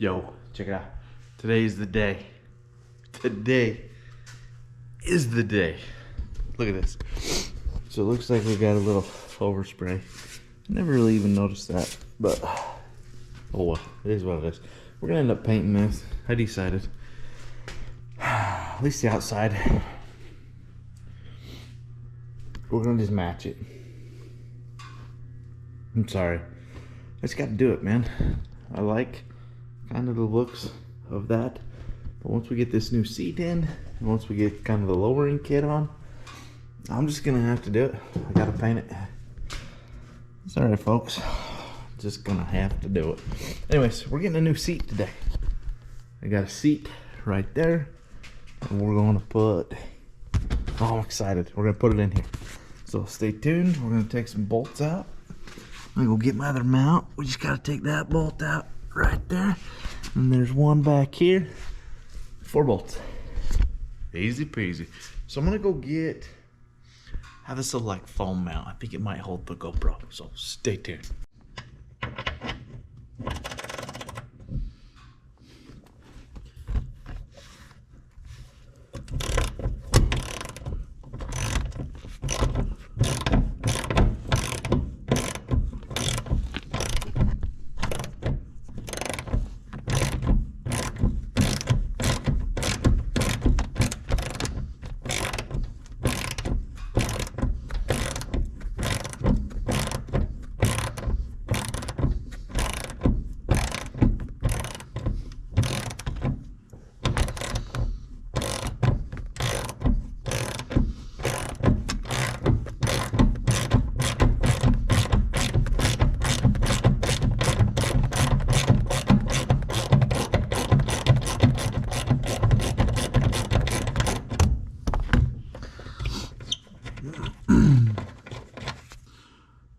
Yo, check it out. Today is the day. Today is the day. Look at this. So it looks like we got a little overspray. I never really even noticed that, but oh well, it is what it is. We're gonna end up painting this. I decided. At least the outside. We're gonna just match it. I'm sorry. I just gotta do it, man. I like kind of the looks of that. But once we get this new seat in, and once we get kind of the lowering kit on, I'm just gonna have to do it. I gotta paint it. It's alright, folks. Just gonna have to do it. Anyways, we're getting a new seat today. I got a seat right there, and we're gonna put, oh, I'm excited. We're gonna put it in here. So stay tuned. We're gonna take some bolts out. I'm gonna go get my other mount. We just gotta take that bolt out right there. And there's one back here. 4 bolts. Easy peasy. So I'm gonna go have this little like foam mount. I think it might hold the GoPro. So stay tuned.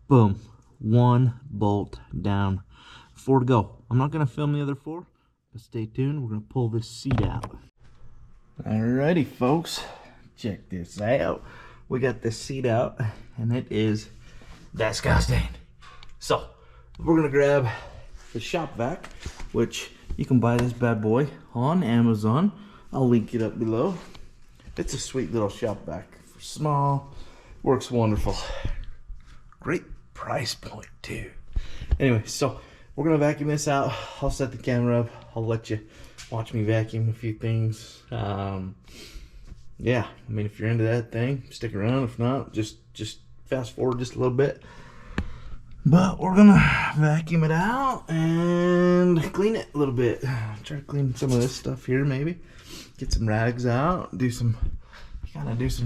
Boom. 1 bolt down. 4 to go. I'm not going to film the other 4, but stay tuned. We're going to pull this seat out. Alrighty, folks. Check this out. We got this seat out, and it is disgusting. So, we're going to grab the shop vac, which you can buy this bad boy on Amazon. I'll link it up below. It's a sweet little shop vac. For small, works wonderful. Great price point too. Anyway, so we're gonna vacuum this out. I'll set the camera up. I'll let you watch me vacuum a few things. Yeah, I mean, if you're into that thing, stick around. If not, just fast forward just a little bit. But we're gonna vacuum it out and clean it a little bit. Try to clean some of this stuff here, maybe get some rags out, do some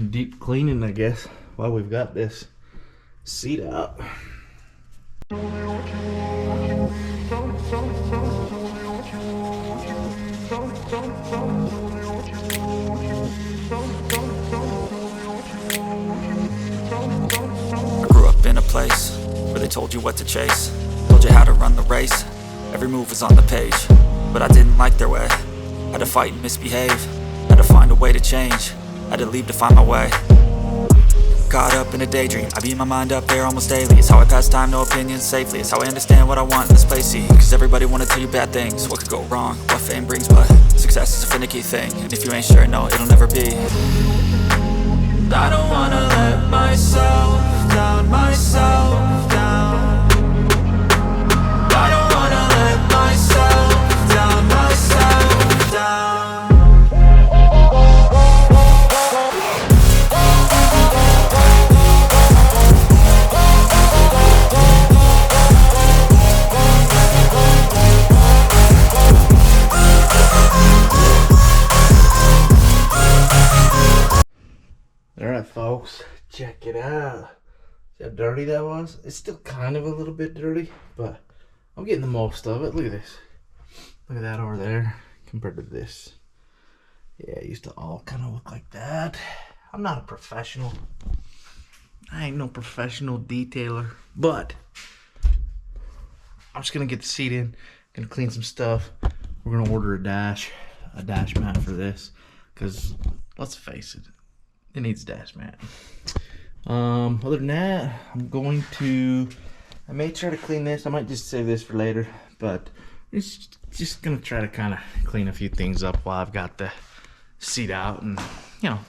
deep cleaning, I guess, while we've got this seat out. Grew up in a place where they told you what to chase, told you how to run the race. Every move was on the page, but I didn't like their way. Had to fight and misbehave, had to find a way to change, had to leave to find my way. Caught up in a daydream, I beat my mind up there almost daily. It's how I pass time, no opinions safely. It's how I understand what I want in this place, see. Cause everybody wanna tell you bad things, what could go wrong, what fame brings. But success is a finicky thing, and if you ain't sure, no, it'll never be. I don't wanna let myself down, myself down. I don't wanna let myself down, myself down. Alright, folks, check it out. See how dirty that was? It's still kind of a little bit dirty, but I'm getting the most of it. Look at this. Look at that over there compared to this. Yeah, it used to all kind of look like that. I'm not a professional. I ain't no professional detailer, but I'm just gonna get the seat in, gonna clean some stuff. We're gonna order a dash mat for this, because let's face it, it needs a dash mat. Other than that, I may try to clean this. I might just save this for later, but It's just gonna try to kind of clean a few things up while I've got the seat out, and you know,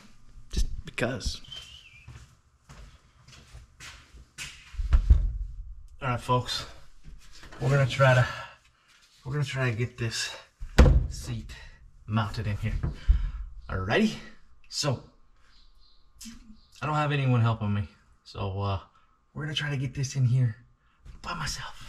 just because. All right, folks, we're gonna try to get this seat mounted in here. Alrighty, so I don't have anyone helping me, so we're gonna try to get this in here by myself.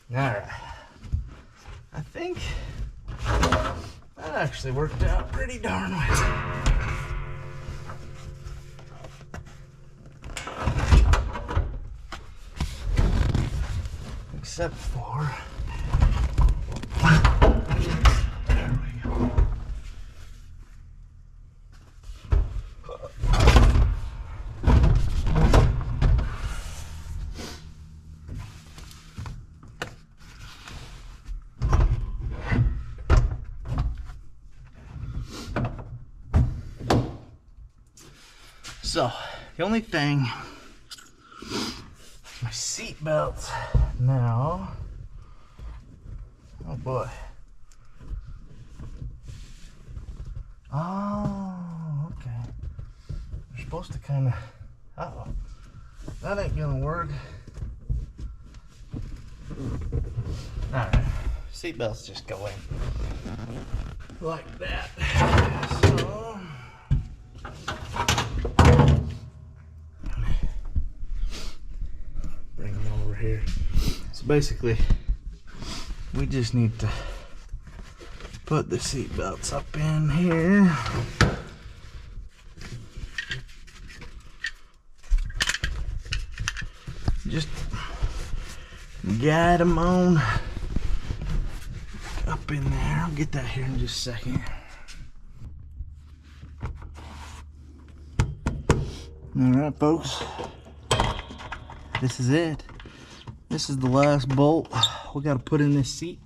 Alright, I think that actually worked out pretty darn well. Except for... there we go. So, the only thing, my seat belts now, oh boy. Oh, okay. We're supposed to kind of, uh-oh, that ain't gonna work. Alright, seat belts just go in like that. So, bring them over here. So basically, we just need to put the seat belts up in here. Just guide them on up in there. I'll get that here in just a second. Alright, folks, this is it. This is the last bolt we got to put in this seat.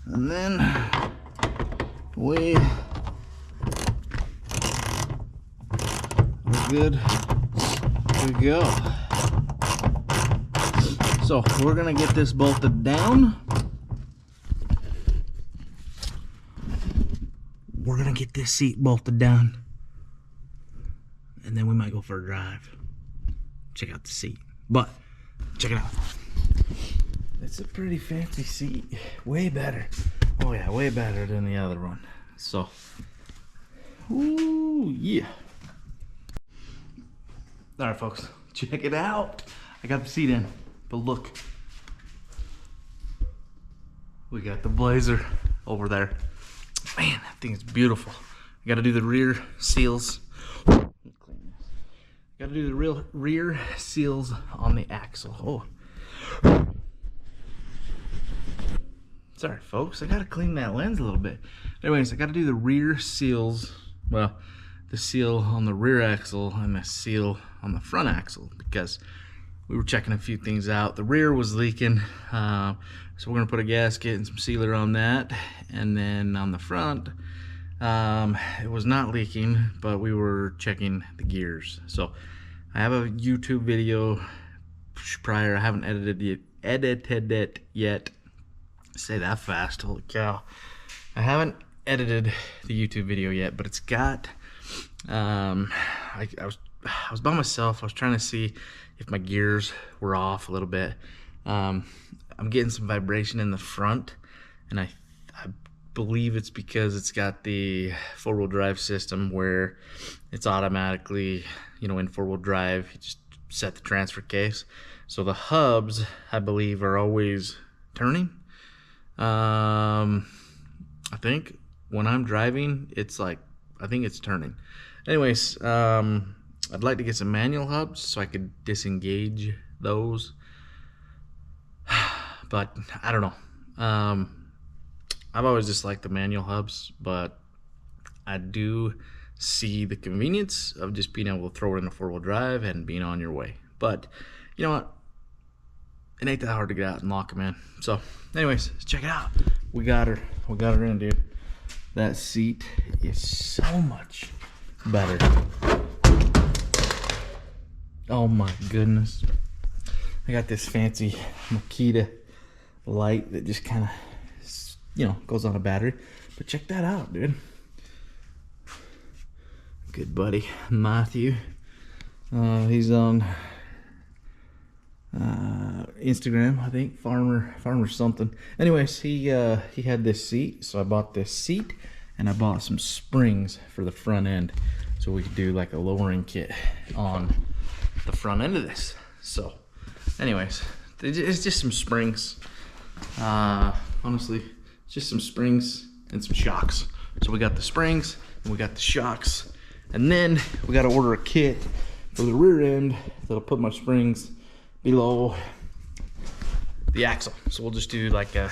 And then we're good to go. So we're gonna get this bolted down. We're gonna get this seat bolted down, and then we might go for a drive. Check out the seat, but check it out. It's a pretty fancy seat, way better. Oh yeah, way better than the other one. So, ooh yeah. All right, folks, check it out. I got the seat in, but look, we got the Blazer over there. Man, that thing is beautiful. I got to do the rear seals. Got to do the rear seals on the axle. Oh, sorry, folks. I got to clean that lens a little bit. Anyways, I got to do the rear seals. Well, the seal on the rear axle and the seal on the front axle, because we were checking a few things out. The rear was leaking, so we're gonna put a gasket and some sealer on that. And then on the front, it was not leaking, but we were checking the gears. So I have a YouTube video prior. I haven't edited it yet. Say that fast, holy cow. I haven't edited the YouTube video yet, but it's got, I was by myself. I was trying to see if my gears were off a little bit. I'm getting some vibration in the front, and I believe it's because it's got the four-wheel drive system where it's automatically, you know, in four-wheel drive, you just set the transfer case. So the hubs, I believe, are always turning. I think when I'm driving, it's like, I think it's turning. Anyways, I'd like to get some manual hubs so I could disengage those. But I don't know. I've always just liked the manual hubs, but I do see the convenience of just being able to throw it in a four-wheel drive and being on your way. But you know what? It ain't that hard to get out and lock them in. So anyways, let's check it out. We got her in, dude. That seat is so much better. Oh my goodness. I got this fancy Makita light that just kind of, you know, goes on a battery. But check that out, dude. Good buddy Matthew. He's on Instagram, I think, farmer something. Anyways, he had this seat, so I bought this seat, and I bought some springs for the front end, so we could do like a lowering kit on the front end of this. So, anyways, it's just some springs. Honestly, it's just some springs and some shocks. So we got the springs and we got the shocks, and then we got to order a kit for the rear end that'll put my springs below the axle. So we'll just do like a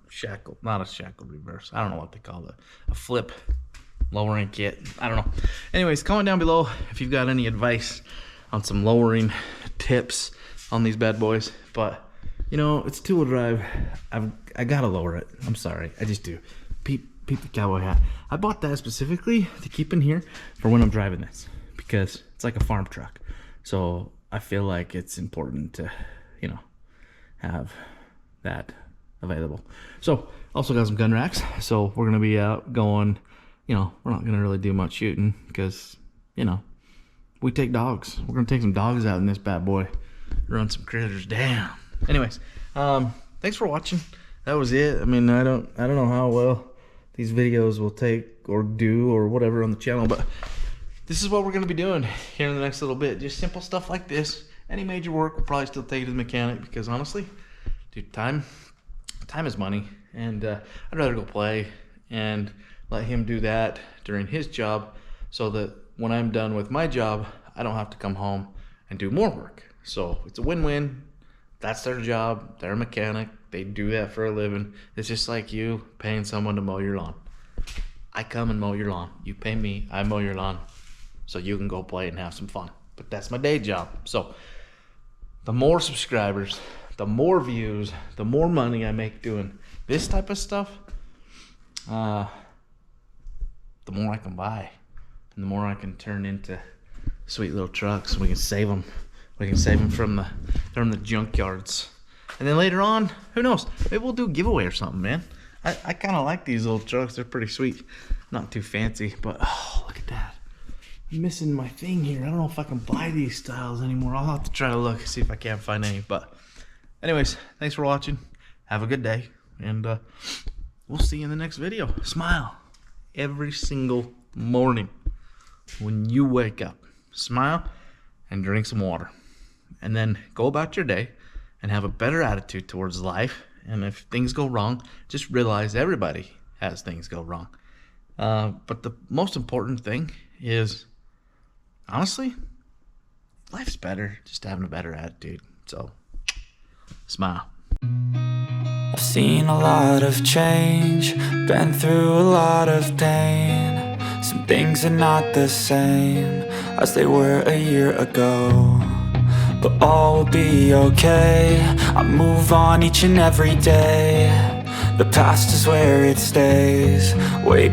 shackle, not a shackle reverse. I don't know what they call it. A flip lowering kit. I don't know. Anyways, comment down below if you've got any advice on some lowering tips on these bad boys. But you know, it's two-wheel drive. I gotta lower it. I'm sorry, I just do. Peep the cowboy hat. I bought that specifically to keep in here for when I'm driving this, because it's like a farm truck. So I feel like it's important to, you know, have that available. So also got some gun racks. So we're gonna be out going, you know, we're not gonna really do much shooting because, you know, we take dogs. We're gonna take some dogs out in this bad boy, run some critters down. Anyways, thanks for watching. That was it. I mean, I don't know how well these videos will take or do or whatever on the channel, but this is what we're gonna be doing here in the next little bit. Just simple stuff like this. Any major work will probably still take it to the mechanic, because honestly, dude, time is money, and I'd rather go play and let him do that during his job, so that when I'm done with my job, I don't have to come home and do more work. So it's a win-win. That's their job. They're a mechanic. They do that for a living. It's just like you paying someone to mow your lawn. I come and mow your lawn. You pay me, I mow your lawn, so you can go play and have some fun. But that's my day job. So the more subscribers, the more views, the more money I make doing this type of stuff, the more I can buy, and the more I can turn into sweet little trucks. We can save them. We can save them from the junkyards. And then later on, who knows? Maybe we'll do a giveaway or something, man. I kind of like these little trucks. They're pretty sweet. Not too fancy, but oh, look at that. I'm missing my thing here. I don't know if I can buy these styles anymore. I'll have to try to look, see if I can't find any. But anyways, thanks for watching. Have a good day. And we'll see you in the next video. Smile every single morning when you wake up. Smile and drink some water. And then go about your day and have a better attitude towards life. And if things go wrong, just realize everybody has things go wrong. But the most important thing is, honestly, life's better just having a better attitude. So, smile. I've seen a lot of change, been through a lot of pain. Some things are not the same as they were a year ago, but all will be okay. I move on each and every day. The past is where it stays, way